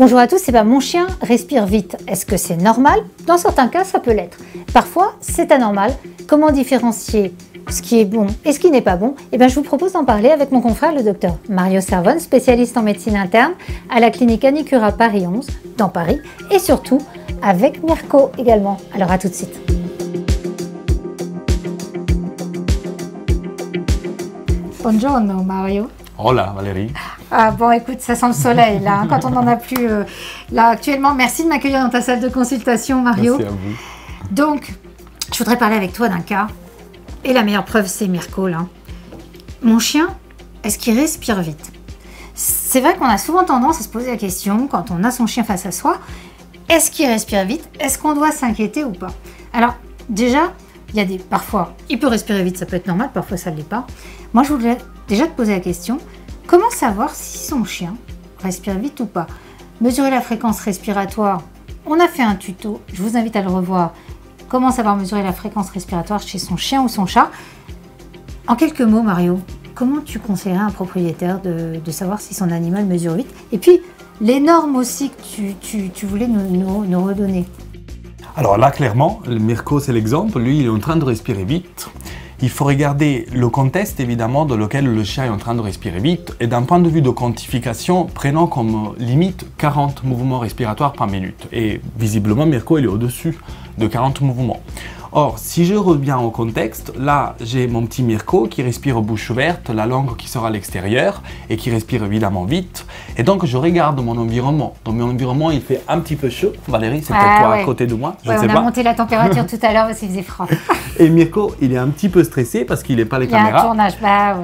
Bonjour à tous, mon chien respire vite. Est-ce que c'est normal? Dans certains cas, ça peut l'être. Parfois, c'est anormal. Comment différencier ce qui est bon et ce qui n'est pas bon? Je vous propose d'en parler avec mon confrère, le docteur Mario Servon, spécialiste en médecine interne à la clinique Anicura Paris 11, dans Paris, et surtout avec Mirko également. Alors à tout de suite. Buongiorno Mario. Hola Valérie. Ah bon, écoute, ça sent le soleil là, quand on n'en a plus là actuellement. Merci de m'accueillir dans ta salle de consultation, Mario. Merci à vous. Donc, je voudrais parler avec toi d'un cas, et la meilleure preuve, c'est Mirko là. Mon chien, est-ce qu'il respire vite? C'est vrai qu'on a souvent tendance à se poser la question, quand on a son chien face à soi, est-ce qu'il respire vite? Est-ce qu'on doit s'inquiéter ou pas? Alors, déjà, parfois, il peut respirer vite, ça peut être normal, parfois ça ne l'est pas. Moi, je voudrais déjà te poser la question, comment savoir si son chien respire vite ou pas? Mesurer la fréquence respiratoire, on a fait un tuto, je vous invite à le revoir. Comment savoir mesurer la fréquence respiratoire chez son chien ou son chat? En quelques mots, Mario, comment tu conseillerais à un propriétaire de savoir si son animal mesure vite? Et puis, les normes aussi que tu voulais nous redonner. Alors là, clairement, Mirko, c'est l'exemple. Lui, il est en train de respirer vite. Il faut regarder le contexte, évidemment, dans lequel le chien est en train de respirer vite. Et d'un point de vue de quantification, prenons comme limite 40 mouvements respiratoires par minute. Et visiblement, Mirko, il est au-dessus de 40 mouvements. Or, si je reviens au contexte, là, j'ai mon petit Mirko qui respire bouche ouverte, la langue qui sort à l'extérieur et qui respire évidemment vite. Et donc, je regarde mon environnement. Dans mon environnement, il fait un petit peu chaud. Valérie, c'est peut-être toi à côté de moi, je ne sais pas. On a monté la température tout à l'heure parce qu'il faisait froid. Et Mirko, il est un petit peu stressé parce qu'il n'est pas les caméras. Il y a un tournage,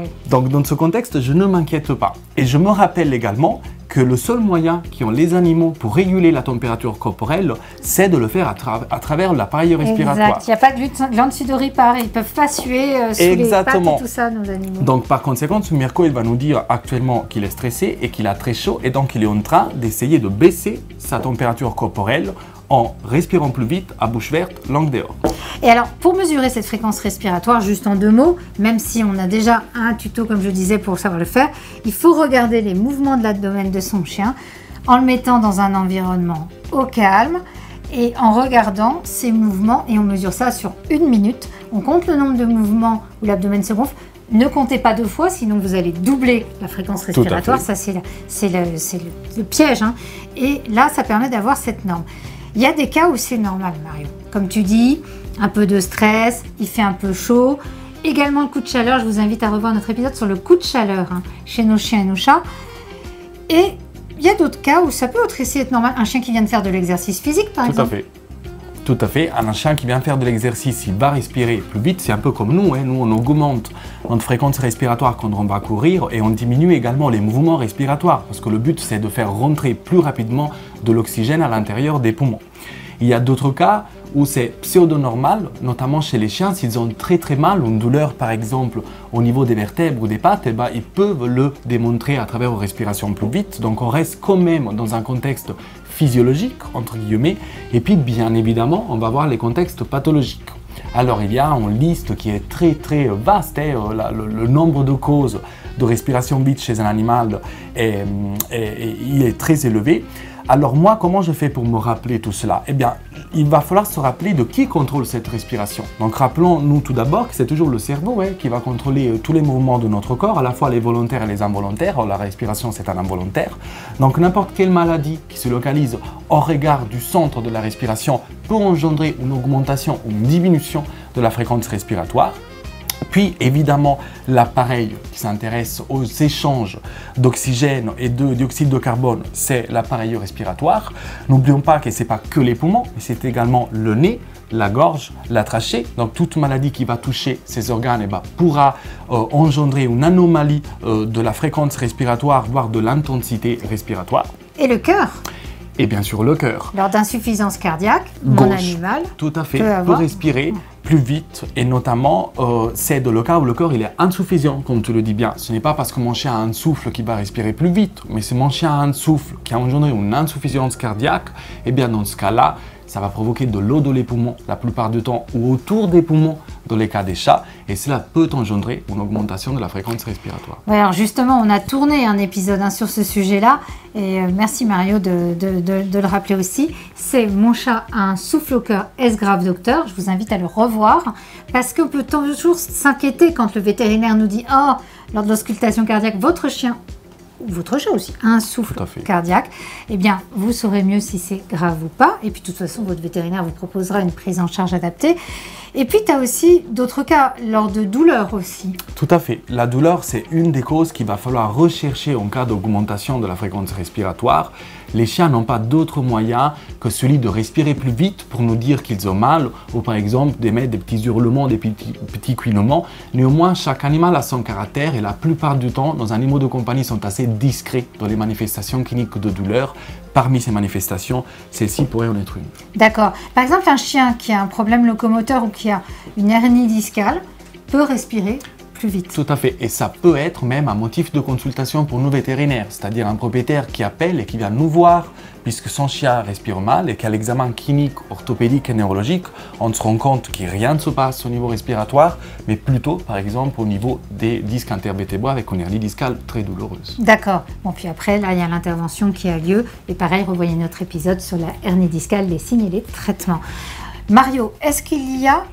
oui. Donc, dans ce contexte, je ne m'inquiète pas. Et je me rappelle également que le seul moyen qu'ont les animaux pour réguler la température corporelle, c'est de le faire à travers l'appareil respiratoire. Exact, il n'y a pas de glande sudoripare, ils ne peuvent pas suer sous les pattes et tout ça, nos animaux. Donc par conséquent, ce Mirko, il va nous dire actuellement qu'il est stressé et qu'il a très chaud, et donc il est en train d'essayer de baisser sa température corporelle en respirant plus vite, à bouche verte, langue dehors. Et alors, pour mesurer cette fréquence respiratoire, juste en 2 mots, même si on a déjà un tuto, comme je disais, pour savoir le faire, il faut regarder les mouvements de l'abdomen de son chien en le mettant dans un environnement au calme et en regardant ces mouvements, et on mesure ça sur 1 minute. On compte le nombre de mouvements où l'abdomen se gonfle. Ne comptez pas 2 fois, sinon vous allez doubler la fréquence respiratoire. Ça, c'est le piège, hein. Et là, ça permet d'avoir cette norme. Il y a des cas où c'est normal, Mario. Comme tu dis, un peu de stress, il fait un peu chaud. Également le coup de chaleur, je vous invite à revoir notre épisode sur le coup de chaleur chez nos chiens et nos chats. Et il y a d'autres cas où ça peut aussi être normal. Un chien qui vient de faire de l'exercice physique, par exemple. Tout à fait. Tout à fait. Un chien qui vient faire de l'exercice, il va respirer plus vite. C'est un peu comme nous. Nous, on augmente notre fréquence respiratoire quand on va courir et on diminue également les mouvements respiratoires parce que le but, c'est de faire rentrer plus rapidement de l'oxygène à l'intérieur des poumons. Il y a d'autres cas où c'est pseudo-normal, notamment chez les chiens, s'ils ont très mal, une douleur par exemple au niveau des vertèbres ou des pattes, ils peuvent le démontrer à travers une respiration plus vite. Donc on reste quand même dans un contexte physiologique, entre guillemets, et puis bien évidemment, on va voir les contextes pathologiques. Alors il y a une liste qui est très vaste, le nombre de causes de respiration vite chez un animal il est très élevé. Alors moi, comment je fais pour me rappeler tout cela? Il va falloir se rappeler de qui contrôle cette respiration. Donc rappelons-nous tout d'abord que c'est toujours le cerveau qui va contrôler tous les mouvements de notre corps, à la fois les volontaires et les involontaires. La respiration, c'est un involontaire. Donc n'importe quelle maladie qui se localise au regard du centre de la respiration peut engendrer une augmentation ou une diminution de la fréquence respiratoire. Puis évidemment l'appareil qui s'intéresse aux échanges d'oxygène et de dioxyde de carbone, c'est l'appareil respiratoire. N'oublions pas que ce n'est pas que les poumons, mais c'est également le nez, la gorge, la trachée. Donc toute maladie qui va toucher ces organes pourra engendrer une anomalie de la fréquence respiratoire, voire de l'intensité respiratoire. Et le cœur? Et bien sûr le cœur. Lors d'insuffisance cardiaque, mon animal tout à fait, peut respirer plus vite, et notamment c'est le cas où le corps il est insuffisant, comme tu le dis bien. Ce n'est pas parce que mon chien a un souffle qui va respirer plus vite, mais si mon chien a un souffle qui a engendré une insuffisance cardiaque, et bien dans ce cas-là, ça va provoquer de l'eau dans les poumons la plupart du temps ou autour des poumons dans les cas des chats et cela peut engendrer une augmentation de la fréquence respiratoire. Ouais, alors justement, on a tourné un épisode sur ce sujet-là et merci Mario de le rappeler aussi. C'est Mon chat a un souffle au cœur, est-ce grave docteur? Je vous invite à le revoir parce qu'on peut toujours s'inquiéter quand le vétérinaire nous dit « Oh, lors de l'auscultation cardiaque, votre chien ou votre chat aussi a un souffle cardiaque », eh bien, vous saurez mieux si c'est grave ou pas. Et puis, de toute façon, votre vétérinaire vous proposera une prise en charge adaptée. Et puis, tu as aussi d'autres cas, lors de douleur aussi. Tout à fait. La douleur, c'est une des causes qu'il va falloir rechercher en cas d'augmentation de la fréquence respiratoire. Les chiens n'ont pas d'autre moyen que celui de respirer plus vite pour nous dire qu'ils ont mal ou par exemple d'émettre des petits hurlements, des petits couinements. Néanmoins, chaque animal a son caractère et la plupart du temps, nos animaux de compagnie sont assez discrets dans les manifestations cliniques de douleur. Parmi ces manifestations, celle-ci pourrait en être une. D'accord. Par exemple, un chien qui a un problème locomoteur ou qui a une hernie discale peut respirer plus vite. Tout à fait. Et ça peut être même un motif de consultation pour nous vétérinaires, c'est-à-dire un propriétaire qui appelle et qui vient nous voir puisque son chien respire mal et qu'à l'examen clinique, orthopédique et neurologique, on se rend compte que rien ne se passe au niveau respiratoire, mais plutôt, par exemple, au niveau des disques intervertébraux avec une hernie discale très douloureuse. D'accord. Bon, puis après, là, il y a l'intervention qui a lieu. Et pareil, revoyez notre épisode sur la hernie discale, les signes et les traitements. Mario, est-ce qu'il y a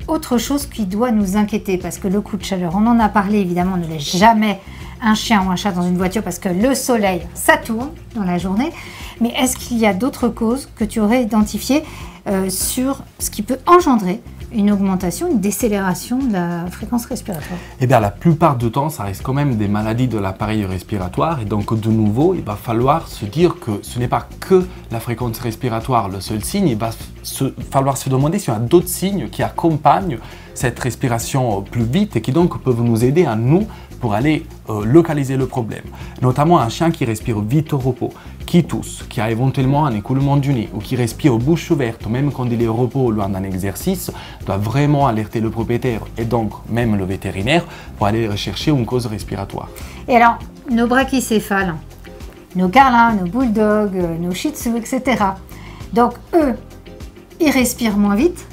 autre chose qui doit nous inquiéter? Parce que le coup de chaleur, on en a parlé, évidemment, on ne laisse jamais un chien ou un chat dans une voiture parce que le soleil, ça tourne dans la journée. Mais est-ce qu'il y a d'autres causes que tu aurais identifiées sur ce qui peut engendrer une augmentation, une décélération de la fréquence respiratoire? Eh bien, la plupart du temps, ça reste quand même des maladies de l'appareil respiratoire. Et donc, de nouveau, il va falloir se dire que ce n'est pas que la fréquence respiratoire le seul signe. Il va falloir se demander s'il y a d'autres signes qui accompagnent cette respiration plus vite et qui donc peuvent nous aider à nous pour aller localiser le problème. Notamment un chien qui respire vite au repos, qui tousse, qui a éventuellement un écoulement du nez ou qui respire bouche ouverte, même quand il est au repos loin d'un exercice, doit vraiment alerter le propriétaire et donc même le vétérinaire pour aller rechercher une cause respiratoire. Et alors, nos brachycéphales, nos carlins, nos bulldogs, nos shih tzus, etc. Donc eux, ils respirent moins vite.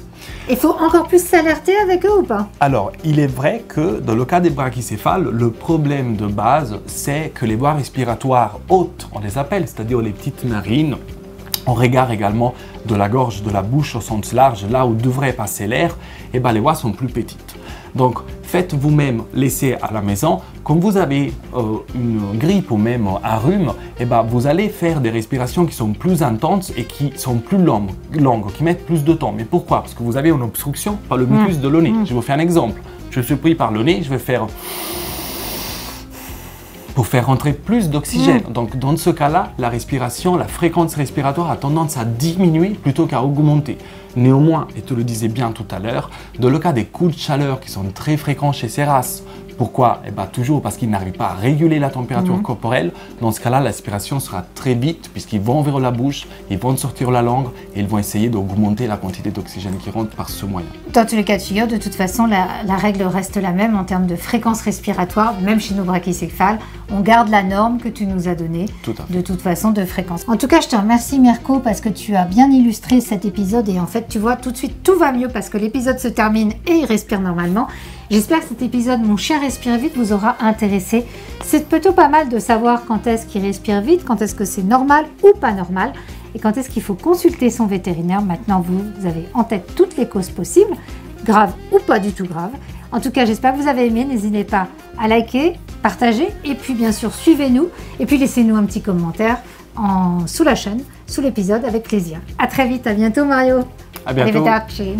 Il faut encore plus s'alerter avec eux ou pas? Alors, il est vrai que dans le cas des brachycéphales, le problème de base, c'est que les voies respiratoires hautes, on les appelle, c'est-à-dire les petites narines, en regard également de la gorge, de la bouche au sens large, là où devrait passer l'air, et ben les voies sont plus petites. Donc, faites vous-même l'essai à la maison. Quand vous avez une grippe ou même un rhume, et ben vous allez faire des respirations qui sont plus intenses et qui sont plus longues, qui mettent plus de temps. Mais pourquoi? Parce que vous avez une obstruction par le mucus de le nez. Je vous fais un exemple. Je suis pris par le nez, je vais faire pour faire rentrer plus d'oxygène. Donc dans ce cas-là, la respiration, la fréquence respiratoire a tendance à diminuer plutôt qu'à augmenter. Néanmoins, et tu le disais bien tout à l'heure, dans le cas des coups de chaleur qui sont très fréquents chez ces races, pourquoi? Eh bien, toujours parce qu'ils n'arrivent pas à réguler la température corporelle. Dans ce cas-là, l'aspiration sera très vite puisqu'ils vont vers la bouche, ils vont sortir la langue et ils vont essayer d'augmenter la quantité d'oxygène qui rentre par ce moyen. Dans tous les cas de figure, de toute façon, la règle reste la même en termes de fréquence respiratoire, même chez nos brachycéphales. On garde la norme que tu nous as donnée, de toute façon, de fréquence. En tout cas, je te remercie Mirko parce que tu as bien illustré cet épisode et en fait, tu vois, tout de suite, tout va mieux parce que l'épisode se termine et il respire normalement. J'espère que cet épisode, Mon chien respire vite, vous aura intéressé. C'est plutôt pas mal de savoir quand est-ce qu'il respire vite, quand est-ce que c'est normal ou pas normal, et quand est-ce qu'il faut consulter son vétérinaire. Maintenant, vous avez en tête toutes les causes possibles, graves ou pas du tout graves. En tout cas, j'espère que vous avez aimé. N'hésitez pas à liker, partager, et puis bien sûr, suivez-nous, et puis laissez-nous un petit commentaire sous la chaîne, sous l'épisode, avec plaisir. À très vite, à bientôt Mario. À bientôt. Arrivederci.